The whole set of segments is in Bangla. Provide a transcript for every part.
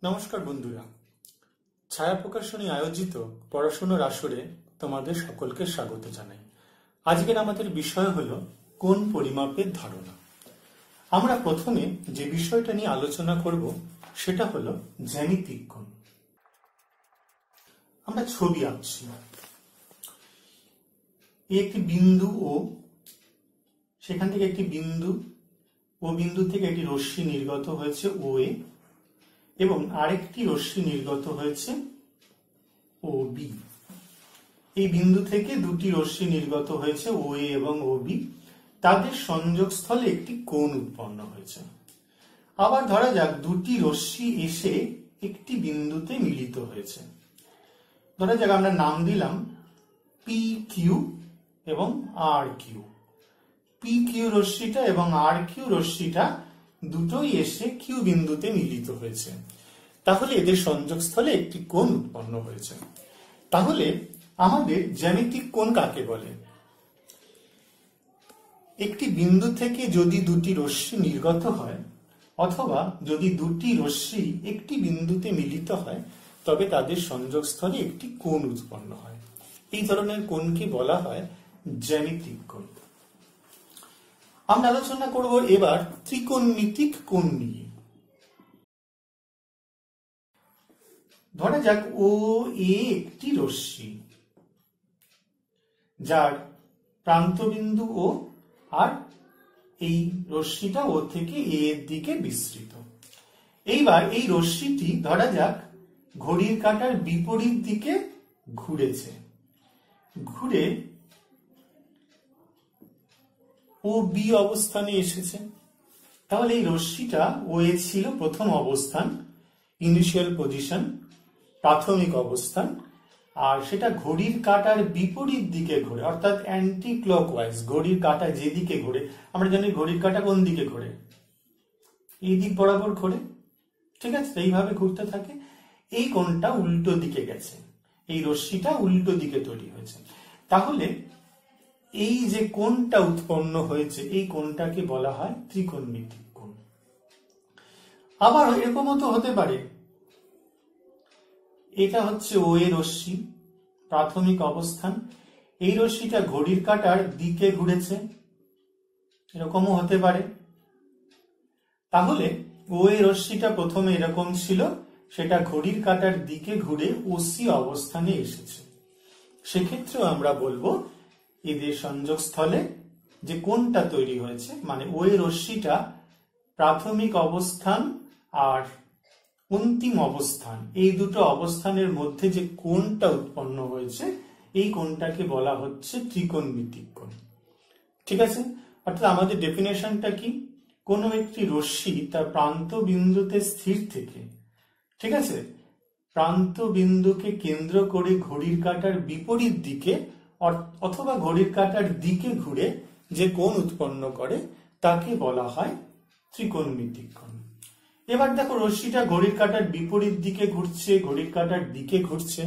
নমস্কার বন্ধুরা, ছায়া প্রকাশনী আয়োজিত পড়াশোনার আসরে তোমাদের সকলকে স্বাগত জানাই। আজকের আমাদের বিষয় হলো কোণ পরিমাপের ধারণা। আমরা প্রথমে যে বিষয়টা নিয়ে আলোচনা করব সেটা হলো জ্যামিতিক কোণ। আমরা ছবি আঁকছি, একটি বিন্দু ও, সেখান থেকে একটি বিন্দু ও বিন্দু থেকে একটি রশ্মি নির্গত হয়েছে ও এ, এবং আরেকটি রশ্মি নির্গত হয়েছে ও বি। এই বিন্দু থেকে দুটি রশ্মি নির্গত হয়েছে ও এ এবং ও বি, তাদের সংযোগস্থলে একটি কোণ উৎপন্ন হয়েছে। আবার ধরা যাক দুটি রশ্মি এসে একটি বিন্দুতে মিলিত হয়েছে। ধরা যাক আমরা নাম দিলাম পি কিউ এবং আর কিউ। পি কিউ রশ্মিটা এবং আর কিউ রশ্মিটা দুটোই এসে কিউ বিন্দুতে মিলিত হয়েছে, তাহলে এদের সংযোগস্থলে একটি কোণ উৎপন্ন হয়েছে। তাহলে আমাদের জ্যামিতিক কোণ কাকে বলে? একটি বিন্দু থেকে যদি দুটি রশ্মি নির্গত হয় অথবা যদি দুটি রশ্মি একটি বিন্দুতে মিলিত হয়, তবে তাদের সংযোগস্থলে একটি কোণ উৎপন্ন হয়। এই ধরনের কোণকে বলা হয় জ্যামিতিক কোণ। আমরা আলোচনা করব এবার ত্রিকোণমিতিক কোণ নিয়ে। ধরা যাক ও এ একটি রশ্মি, যার প্রান্তবিন্দু ও, আর এই রশ্মিটা ও থেকে এ এর দিকে বিস্তৃত। এইবার এই রশ্মিটি ধরা যাক ঘড়ির কাঁটার বিপরীত দিকে ঘুরেছে, ঘুরে ও বি অবস্থানে এসেছে। তাহলে এই রশ্মিটা ও এ ছিল প্রথম অবস্থান, ইনিশিয়াল পজিশন, প্রাথমিক অবস্থান, আর সেটা ঘড়ির কাঁটার বিপরীত দিকে ঘোরে, অর্থাৎ অ্যান্টি ক্লকওয়াইজ। ঘড়ির কাঁটা যেদিকে ঘোরে, আমরা জানি ঘড়ির কাঁটা কোন দিকে ঘোরে, এই দিক বরাবর ঘোরে, ঠিক আছে? এইভাবে ঘুরতে থাকে। এই কোণটা উল্টো দিকে গেছে, এই রশ্মিটা উল্টো দিকে তৈরি হয়েছে। তাহলে এই যে কোণটা উৎপন্ন হয়েছে, এই কোণটাকে বলা হয় ত্রিকোণমিতিক কোণ। আবার এরকমও তো হতে পারে, এটা হচ্ছে ও এ রশ্মি, প্রাথমিক অবস্থান, এই রশ্মিটা ঘড়ির কাঁটার দিকে ঘুরেছে, এরকমও হতে পারে। তাহলে ও এ রশ্মিটা প্রথমে এরকম ছিল, সেটা ঘড়ির কাঁটার দিকে ঘুরে ওসি অবস্থানে এসেছে। সেক্ষেত্রেও আমরা বলবো এদের সংযোগস্থলে যে কোণটা তৈরি হয়েছে, মানে ও এ রশ্মিটা প্রাথমিক অবস্থান আর অন্তিম অবস্থান, এই দুটো অবস্থানের মধ্যে যে কোণটা উৎপন্ন হয়েছে, এই কোণটাকে বলা হচ্ছে ত্রিকোণমিতিক কোণ। ঠিক আছে? অর্থাৎ আমাদের ডেফিনেশনটা কি? কোনো একটি রশ্মি তার প্রান্ত বিন্দুতে স্থির থেকে, ঠিক আছে, প্রান্ত বিন্দুকে কেন্দ্র করে ঘড়ির কাঁটার বিপরীত দিকে অথবা ঘড়ির কাঁটার দিকে ঘুরে যে কোণ উৎপন্ন করে, তাকে বলা হয় ত্রিকোণমিতিক কোণ। এবার দেখো রশ্মিটা ঘড়ির কাঁটার বিপরীত দিকে ঘুরছে, ঘড়ির কাঁটার দিকে ঘুরছে,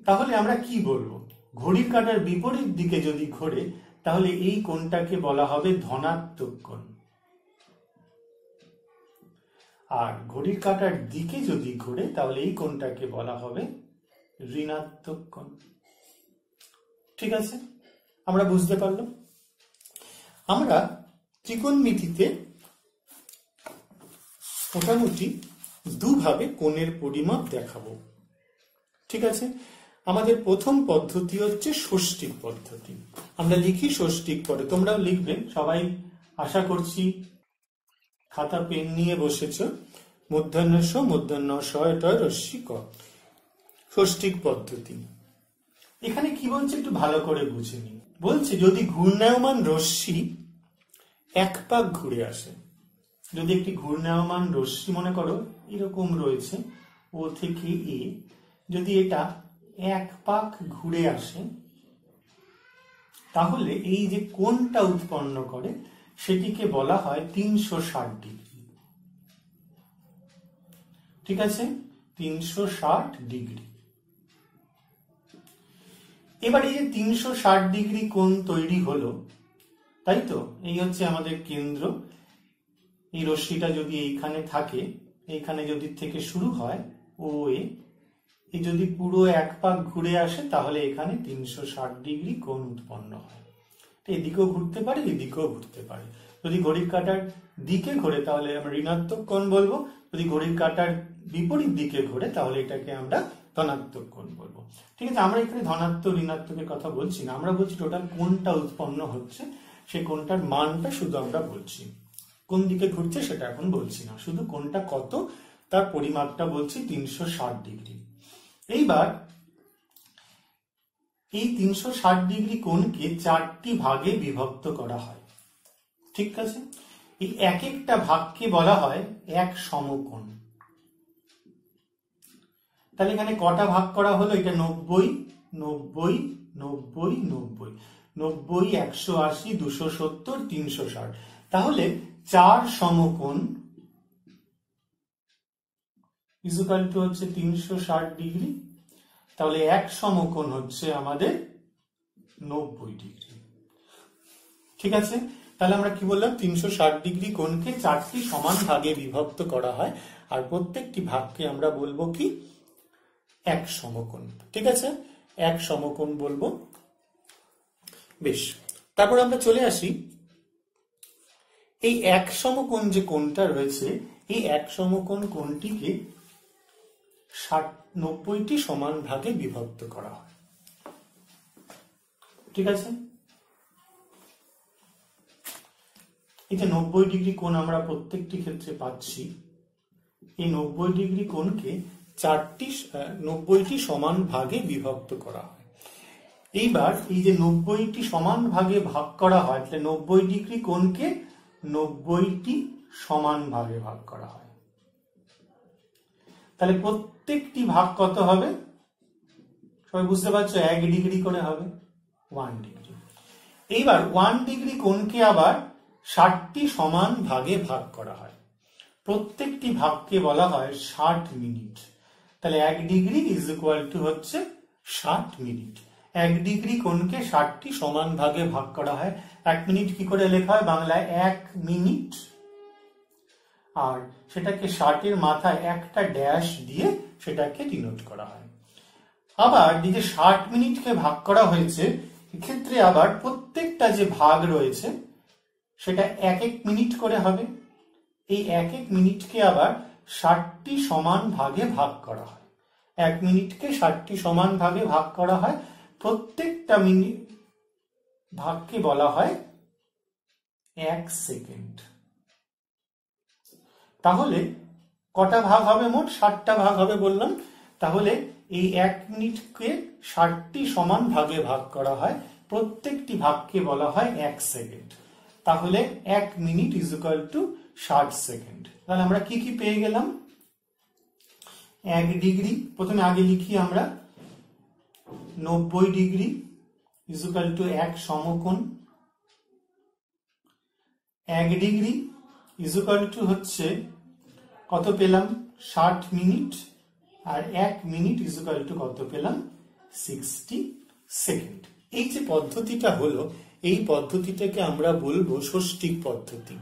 তাহলে আমরা কি বলবো? ঘড়ির কাঁটার বিপরীত দিকে যদি ঘোরে, তাহলে এই কোণটাকে বলা হবে ধনাত্মক কোণ, আর ঘড়ির কাঁটার দিকে যদি ঘোরে, তাহলে এই কোণটাকে বলা হবে ঋণাত্মক কোণ। ঠিক আছে? আমরা বুঝতে পারলাম। আমরা ত্রিকোণমিতিতে মোটামুটি দুভাবে কোণের পরিমাপ দেখাবো। ঠিক আছে? আমাদের প্রথম পদ্ধতি হচ্ছে ষষ্ঠিক পদ্ধতি। আমরা লিখি ষষ্ঠিক পরে, তোমরাও লিখবে। সবাই আশা করছি খাতা পেন নিয়ে বসেছ। মূর্ধন্য ষ, মূর্ধন্য ষ, টয়, রস্যি ক। ষষ্ঠিক পদ্ধতি। এখানে কি বলছে একটু ভালো করে বুঝে নি। বলছে যদি ঘূর্ণায়মান রশ্মি এক পাক ঘুরে আসে, যদি একটি ঘূর্ণায়মান রশ্মি মনে করো এরকম রয়েছে ও থেকে এ, যদি এটা এক পাক ঘুরে আসে, তাহলে এই যে কোণটা উৎপন্ন করে সেটিকে বলা হয় 360 ডিগ্রি। ঠিক আছে? 360 ডিগ্রি। এবার এই যে 360 ডিগ্রি কোণ তৈরি হলো, তাই তো? এই হচ্ছে আমাদের কেন্দ্র। এই রশ্মিটা যদি এইখানে থাকে, এইখানে যদি থেকে শুরু হয় ও এ যদি পুরো এক পাক ঘুরে আসে তাহলে এখানে 360 ডিগ্রি কোণ উৎপন্ন হয়। এদিকেও ঘুরতে পারে, এদিকেও ঘুরতে পারে। যদি ঘড়ির কাঁটার দিকে ঘোরে তাহলে আমরা ঋণাত্মক কোণ বলবো, যদি ঘড়ির কাঁটার বিপরীত দিকে ঘোরে তাহলে এটাকে আমরা ধনাত্মক কোণ বলবো। ঠিক আছে, আমরা এখানে ধনাত্মক ঋণাত্মকের কথা বলছি না, আমরা বলছি টোটাল কোণটা উৎপন্ন হচ্ছে, সেই কোণটার মানটা শুধু আমরা বলছি। কোন দিকে ঘুরছে সেটা এখন বলছি না, শুধু কোণটা কত তার পরিমাপটা বলছি 360 ডিগ্রি। এইবার এই 360 ডিগ্রি কোণকে 4টি ভাগে বিভক্ত করা হয়। ঠিক আছে, এই এক একটা ভাগকে বলা হয় এক সমকোণ। তাহলে এখানে কটা ভাগ করা হলো? এটা 90, 90, 90, 90, 90, 180, 270, 360। তাহলে 4 সমকোণ ইকুয়াল টু হচ্ছে 360 ডিগ্রি। তাহলে এক সমকোণ হচ্ছে আমাদের 90 ডিগ্রি। ঠিক আছে, তাহলে আমরা কি বললাম? 360 ডিগ্রি কোণকে 4টি সমান ভাগে বিভক্ত করা হয়, আর প্রত্যেকটি ভাগকে আমরা বলবো কি? এক সমকোণ। ঠিক আছে, এক সমকোণ বলবো। বেশ, তারপর আমরা চলে আসি এই এক সমকোণ যে কোণটা রয়েছে, এই এক সমকোণ কোণটিকে 90টি সমান ভাগে বিভক্ত করা হয়। ঠিক আছে, এই যে 90 ডিগ্রি কোণ আমরা প্রত্যেকটি ক্ষেত্রে পাচ্ছি, এই 90 ডিগ্রি কোণকে 90টি সমান ভাগে বিভক্ত করা হয়। এইবার এই যে 90টি সমান ভাগে ভাগ করা হয়, তাহলে 90 ডিগ্রি কোণকে 90টি সমান ভাগে ভাগ করা হয়। তাহলে প্রত্যেকটি ভাগ কত হবে? সবাই বুঝতে পারছো? 1 ডিগ্রি করে হবে, 1 ডিগ্রি। এইবার 1 ডিগ্রি কোণকে আবার 60টি সমান ভাগে ভাগ করা হয়। প্রত্যেকটি ভাগকে বলা হয় 60 মিনিট। তাহলে 1 ডিগ্রি ইজ ইকুয়াল টু হচ্ছে 60 মিনিট। 1 ডিগ্রি কোণকে 60টি সমান ভাগে ভাগ করা হয়। 1 মিনিট কি করে লেখা হয় বাংলায়? 1 মিনিট, আর সেটাকে 60-এর মাথায় একটা ড্যাশ দিয়ে সেটাকে ডিনোট করা হয়। আবার এই যে 60 মিনিটকে ভাগ করা হয়েছে, এক্ষেত্রে আবার প্রত্যেকটা যে ভাগ রয়েছে সেটা 1-1 মিনিট করে হবে। এই 1-1 মিনিটকে আবার 60টি সমান ভাগে ভাগ করা হয়। 1 মিনিটকে 60টি সমান ভাগে ভাগ করা হয়। প্রত্যেকটা মিনিট ভাগকে বলা হয় 1 সেকেন্ড। তাহলে কটা ভাগ হবে? মোট 60টা ভাগ হবে বললাম। তাহলে এই 1 মিনিটকে 60টি সমান ভাগে ভাগ করা হয়, প্রত্যেকটি ভাগকে বলা হয় 1 সেকেন্ড। তাহলে 1 minute is equal two 60 second. তাহলে আমরা কি কি পেয়ে গেলাম? 1 ডিগ্রি, প্রথমে আগে লিখি আমরা, 90 ডিগ্রি ইজ ইকুয়াল টু 1 সমকোণ। 1 ডিগ্রি ইজ ইকুয়াল টু হচ্ছে কত পেলাম? 60 মিনিট। আর 1 মিনিট ইজ ইকুয়াল টু কত পেলাম? 60 সেকেন্ড। এই যে পদ্ধতিটা হলো, এই পদ্ধতিটাকে আমরা বলবো ষষ্ঠিক পদ্ধতি।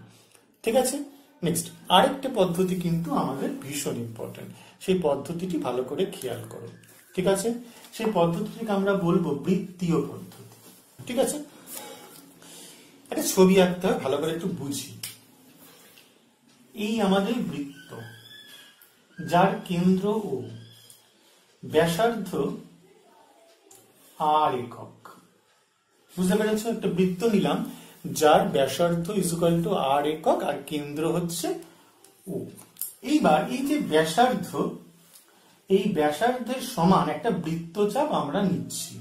ঠিক আছে, নেক্সট আরেকটা পদ্ধতি কিন্তু আমাদের ভীষণ ইম্পর্টেন্ট, সেই পদ্ধতিটি ভালো করে খেয়াল করো। ঠিক আছে, সেই পদ্ধতিটিকে আমরা বলবো বৃত্তীয় পদ্ধতি। ঠিক আছে, একটা ছবি আঁকতে হয়, ভালো করে একটু বুঝি। এই আমাদের বৃত্ত, যার কেন্দ্র ও, ব্যাসার্ধ আর একক। বুঝতে পেরেছ? একটা বৃত্ত নিলাম যার ব্যাসার্ধ ইজ ইকুয়াল টু আর একক, আর কেন্দ্র হচ্ছে ও। এইবার এই যে ব্যাসার্ধ, এই ব্যাসার্ধের সমান একটা বৃত্তচাপ আমরা নিচ্ছি।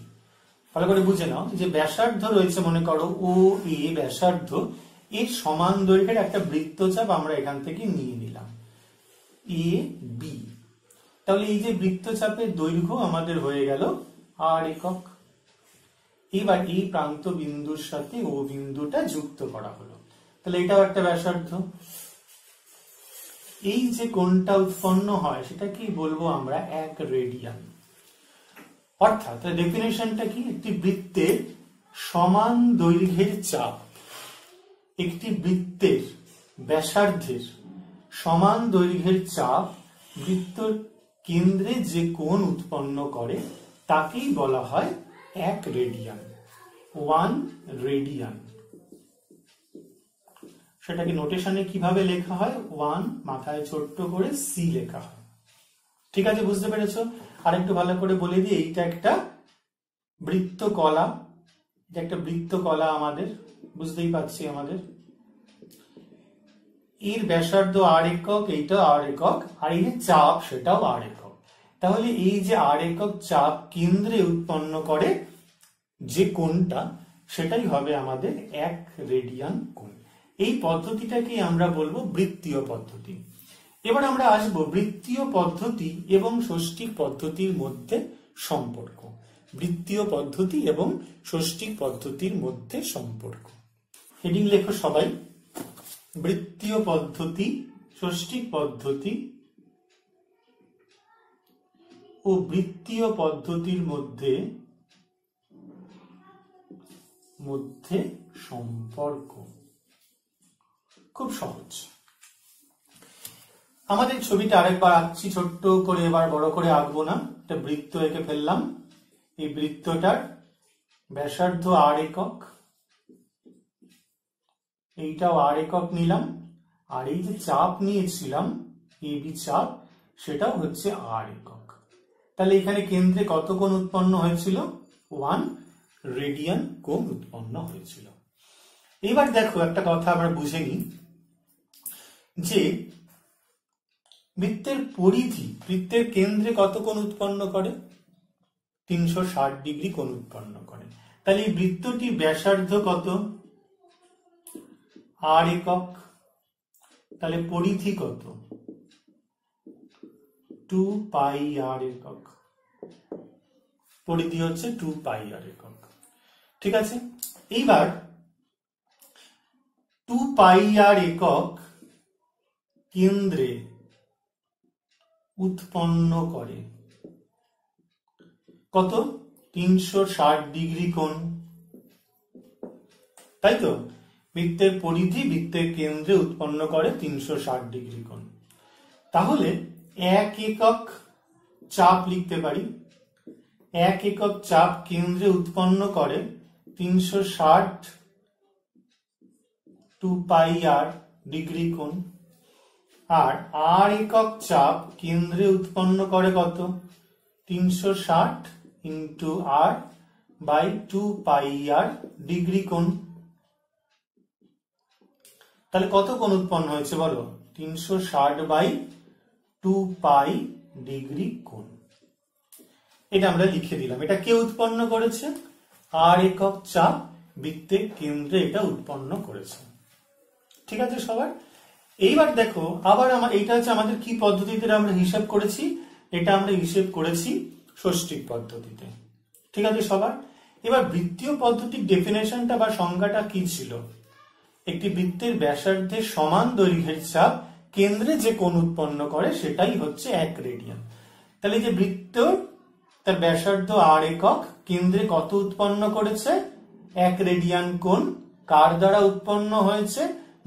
ভালো করে বুঝে নাও, যে ব্যাসার্ধ রয়েছে, মনে করো ও এ ব্যাসার্ধ, এর সমান দৈর্ঘ্যের একটা বৃত্তচাপ আমরা এখান থেকে নিয়ে নিলাম, এ বি। তাহলে এই যে বৃত্তচাপের দৈর্ঘ্য আমাদের হয়ে গেল আর একক। এবার এই প্রান্ত বিন্দুর সাথে ও বিন্দুটা যুক্ত করা হলো, তাহলে এটাও একটা ব্যাসার্ধ। এই যে কোণটা উৎপন্ন হয় সেটা কি বলবো আমরা? 1 রেডিয়ান। অর্থাৎ ডেফিনেশনটা কি? একটি বৃত্তের সমান দৈর্ঘ্যের চাপ একটি বৃত্তের ব্যাসার্ধের সমান দৈর্ঘ্যের চাপ বৃত্তর কেন্দ্রে যে কোণ উৎপন্ন করে তাকেই বলা হয় 1 রেডিয়ান, 1 রেডিয়ান। সেটাকে নোটেশনে কিভাবে লেখা হয়? 1 মাথায় ছোট্ট করে সি লেখা হয়। ঠিক আছে, বুঝতে পেরেছো? আরেকটু ভালো করে বলে দিই, এইটা একটা বৃত্তকলা, এটা একটা বৃত্তকলা আমাদের, বুঝতেই পারছি আমাদের। এর ব্যাসার্ধ আর একক, এইটা আর একক, আর এই যে চাপ সেটাও আর একক। তাহলে এই যে আর একক চাপ কেন্দ্রে উৎপন্ন করে যে কোণটা, সেটাই হবে আমাদের 1 রেডিয়ান কোণ। এই পদ্ধতিটাকেই আমরা বলবো বৃত্তীয় পদ্ধতি। এবার আমরা আসবো বৃত্তীয় পদ্ধতি এবং ষষ্ঠিক পদ্ধতির মধ্যে সম্পর্ক। বৃত্তীয় পদ্ধতি এবং ষষ্ঠিক পদ্ধতির মধ্যে সম্পর্ক। হেডিং লেখো সবাই, বৃত্তীয় পদ্ধতি, ষষ্ঠিক পদ্ধতি ও বৃত্তীয় পদ্ধতির মধ্যে সম্পর্ক। খুব সহজ। আমাদের ছবিটা আরেকবার আঁকছি ছোট্ট করে, এবার বড় করে আঁকবো না। একটা বৃত্ত এঁকে ফেললাম। এই বৃত্তটার ব্যাসার্ধ আর একক, এইটাও আর একক নিলাম, আর এই যে চাপ নিয়েছিলাম এবি চাপ, সেটাও হচ্ছে আর একক। তাহলে এখানে কেন্দ্রে কত কোণ উৎপন্ন হয়েছিল? 1 রেডিয়ান কোণ উৎপন্ন হয়েছিল। এবার দেখো একটা কথা আমরা বুঝে নিই, যে বৃত্তের পরিধি বৃত্তের কেন্দ্রে কত কোণ উৎপন্ন করে? 360 ডিগ্রি কোণ উৎপন্ন করে। তাহলে এই বৃত্তটির ব্যাসার্ধ কত? আর একক। তাহলে পরিধি কত? 2 পাই আর একক। পরিধি হচ্ছে 2 পাই আর একক। ঠিক আছে, এইবার 2 পাই আর একক কেন্দ্রে উৎপন্ন করে কত? 360 ডিগ্রি কোণ। তাই তো? বৃত্তের পরিধি বৃত্তের কেন্দ্রে উৎপন্ন করে 360 ডিগ্রি কোণ। তাহলে 1 একক চাপ লিখতে পারি। 1 একক চাপ কেন্দ্রে উৎপন্ন করে 360 2 পাই আর ডিগ্রি কোণ। আর একক চাপ কেন্দ্রে উৎপন্ন করে কত? 360 into r by 2 pi r degree কোণ। তাহলে কত কোণ উৎপন্ন হয়েছে বলো? 360 বাই 2 পাই ডিগ্রি কোণ। এটা আমরা লিখে দিলাম। এটা কে উৎপন্ন করেছে? আর একক চাপ বৃত্তের কেন্দ্রে এটা উৎপন্ন করেছে। ঠিক আছে সবার? এইবার দেখো, আবার এইটা হচ্ছে আমাদের কি পদ্ধতিতে আমরা হিসাব করেছি? এটা আমরা হিসেব করেছি ষষ্ঠিক পদ্ধতিতে। ঠিক আছে সবার? এবার বৃত্তীয় পদ্ধতির ডেফিনেশনটা বা সংজ্ঞাটা কি ছিল? একটি বৃত্তের ব্যাসার্ধের সমান দৈর্ঘ্যের চাপ কেন্দ্রে যে কোণ উৎপন্ন করে সেটাই হচ্ছে 1 রেডিয়ান। তাহলে যে বৃত্ত, তার ব্যাসার্ধ আর একক, কেন্দ্রে কত উৎপন্ন করেছে? 1 রেডিয়ান কোণ। কার দ্বারা উৎপন্ন হয়েছে?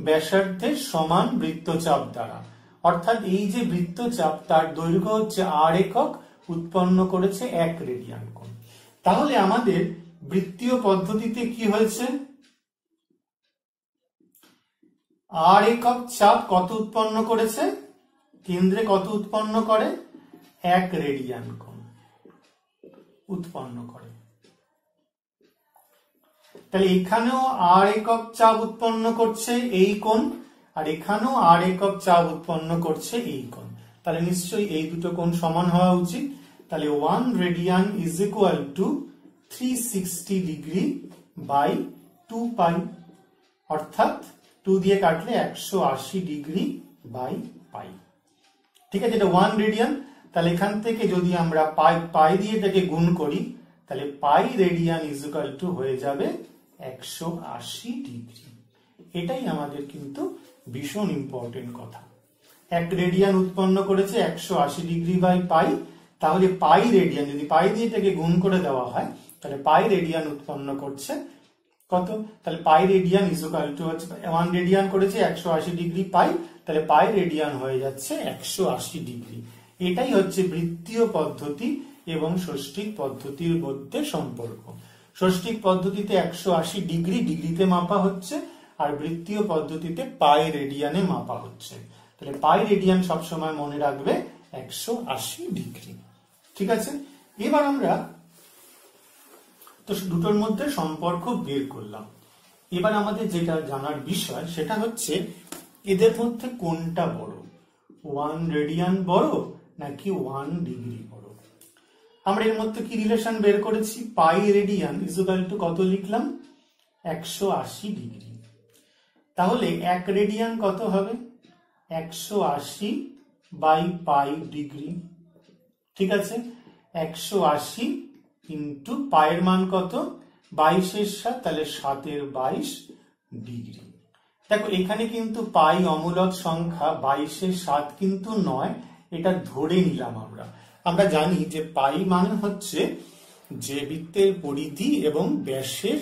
ব্যাসার্ধের সমান বৃত্তচাপ দ্বারা। অর্থাৎ এই যে বৃত্তচাপ, তার দৈর্ঘ্য হচ্ছে আর একক, উৎপন্ন করেছে 1 রেডিয়ান কোণ। তাহলে আমাদের বৃত্তীয় পদ্ধতিতে কি হয়েছে? আর একক চাপ কত উৎপন্ন করেছে? কেন্দ্রে কত উৎপন্ন করে? 1 রেডিয়ান কোণ উৎপন্ন করে। তাহলে এখানেও আর একক চাপ উৎপন্ন করছে এই কোণ, আর এখানেও আর একক চাপ উৎপন্ন করছে এই কোণ। তাহলে নিশ্চয়ই এই দুটো কোণ সমান হওয়া উচিত। তাহলে 1 radian is equal to 360 degree by 2 pi, অর্থাৎ 2 দিয়ে কাটলে 180 ডিগ্রি বাই পাই। ঠিক আছে, এটা 1 রেডিয়ান। তাহলে এখান থেকে যদি আমরা পাই দিয়ে এটাকে গুণ করি, তাহলে পাই রেডিয়ান ইজ ইকুয়াল টু হয়ে যাবে 180 ডিগ্রি। এটাই আমাদের কিন্তু ভীষণ ইম্পর্টেন্ট কথা। 1 রেডিয়ান উৎপন্ন করেছে 180 ডিগ্রি বাই পাই। তাহলে পাই রেডিয়ান, যদি পাই দিয়ে এটাকে গুণ করে দেওয়া হয়, তাহলে পাই রেডিয়ান উৎপন্ন করছে কত, তাহলে পাই রেডিয়ান ইজ ইকুয়াল টু হচ্ছে 1 রেডিয়ান করেছে 180 ডিগ্রি পাই, তাহলে পাই রেডিয়ান হয়ে যাচ্ছে 180 ডিগ্রি। এটাই হচ্ছে বৃত্তীয় পদ্ধতি এবং ষষ্ঠিক পদ্ধতির মধ্যে সম্পর্ক। ষষ্ঠিক পদ্ধতিতে 180 ডিগ্রি ডিগ্রিতে মাপা হচ্ছে, আর বৃত্তীয় পদ্ধতিতে পাই রেডিয়ানে মাপা হচ্ছে। তাহলে পাই রেডিয়ান সবসময় মনে রাখবে 180 ডিগ্রি। ঠিক আছে, এবার আমরা তো দুটোর মধ্যে সম্পর্ক বের করলাম। এবার আমাদের যেটা জানার বিষয় সেটা হচ্ছে এদের মধ্যে কোনটা বড়, 1 রেডিয়ান বড় নাকি 1 ডিগ্রি বড়। আমরা এর মধ্যে কি রিলেশন বের করেছি, পাই রেডিয়ান ইজ ইকুয়াল টু কত লিখলাম, 180 ডিগ্রি। তাহলে 1 রেডিয়ান কত হবে, 180 বাই পাই ডিগ্রি। ঠিক আছে, 180 ইন্টু পায়ের মান কত, 22 এর 7, তাহলে 7 এর 22 ডিগ্রি। দেখো এখানে কিন্তু পাই অমূলক সংখ্যা, 22 এর 7 কিন্তু নয়, এটা ধরে নিলাম আমরা। আমরা জানি যে পাই মানে হচ্ছে যে বৃত্তের পরিধি এবং ব্যাসের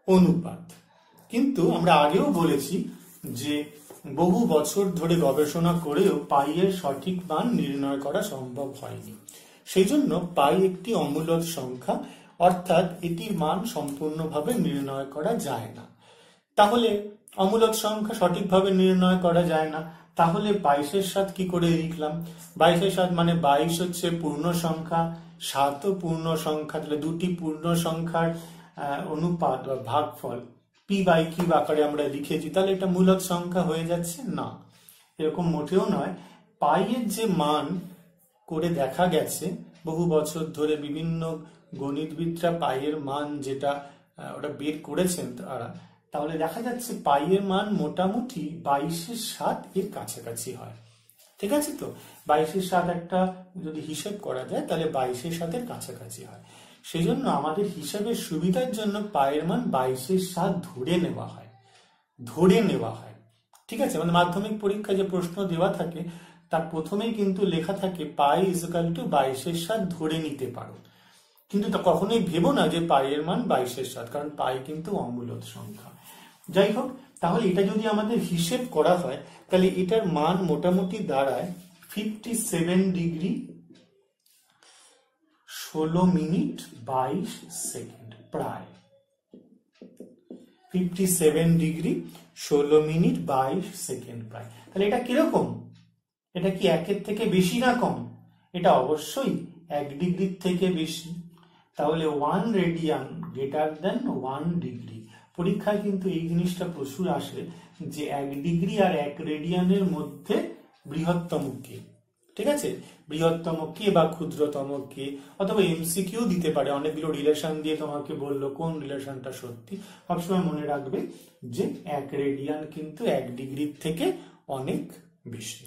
অনুপাত। কিন্তু আমরা আগেও বলেছি যে বহু বছর ধরে গবেষণা করেও পাই এর সঠিক মান নির্ণয় করা সম্ভব হয়নি। সেই জন্য পাই একটি অমূলক সংখ্যা, অর্থাৎ এটির মান সম্পূর্ণভাবে নির্ণয় করা যায় না। তাহলে অমূলক সংখ্যা সঠিকভাবে নির্ণয় করা যায় না, তাহলে 22 এর 7 কি করে লিখলাম, 22 এর 7 মানে 22 হচ্ছে পূর্ণ সংখ্যা, 7 ও পূর্ণ সংখ্যা, তাহলে দুটি পূর্ণ সংখ্যার অনুপাত বা ভাগফল পি বাই কিউব আকারে আমরা লিখেছি, তাহলে এটা মূলক সংখ্যা হয়ে যাচ্ছে না। এরকম মোটেও নয়, পাই এর যে মান করে দেখা গেছে বহু বছর ধরে বিভিন্ন গণিতবিদরা পাইয়ের মান যেটা ওটা বের করেছেন তারা, তাহলে দেখা যাচ্ছে পাইয়ের মান মোটামুটি 22 এর 7 এর কাছাকাছি হয়। ঠিক আছে, তো 22 এর 7 একটা যদি হিসেব করা যায় তাহলে 22 এর 7 এর কাছাকাছি হয়। সেই জন্য আমাদের হিসাবের সুবিধার জন্য পাইয়ের মান 22 এর 7 ধরে নেওয়া হয়। ঠিক আছে, মানে মাধ্যমিক পরীক্ষায় যে প্রশ্ন দেওয়া থাকে তার প্রথমেই কিন্তু লেখা থাকে পাই ইজ ইকুয়াল টু 22 এর 7 ধরে নিতে পারো, কিন্তু তা কখনোই ভেবো না যে পাইয়ের মান 22 এর 7, কারণ পাই কিন্তু অমূলক সংখ্যা। যাই হোক, তাহলে এটা যদি আমাদের হিসেব করা হয় তাহলে এটার মান মোটামুটি দাঁড়ায় 57 ডিগ্রি 16 মিনিট 22 সেকেন্ড, প্রায় 57 ডিগ্রি 16 মিনিট 22 সেকেন্ড প্রায়। তাহলে এটা কিরকম, এটা কি 1 থেকে বেশি না কম, এটা অবশ্যই 1 ডিগ্রির থেকে বেশি। তাহলে 1 রেডিয়ান গ্রেটার দেন 1 ডিগ্রি। পরীক্ষায় কিন্তু এই জিনিসটা প্রচুর আসে যে 1 ডিগ্রি আর 1 রেডিয়ানের মধ্যে বৃহত্তম কে। ঠিক আছে, বৃহত্তম কে বা ক্ষুদ্রতম কে, অথবা এমসিকিউ দিতে পারে, অনেকগুলো রিলেশন দিয়ে তোমাকে বললো কোন রিলেশনটা সত্যি। সবসময় মনে রাখবে যে 1 রেডিয়ান কিন্তু 1 ডিগ্রির থেকে অনেক বেশি।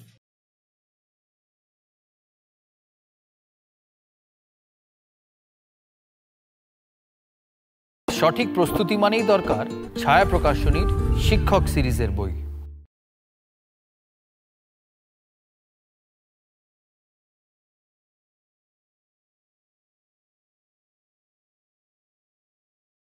সঠিক প্রস্তুতি মানেই দরকার ছায়া প্রকাশনীর শিক্ষক সিরিজের বই।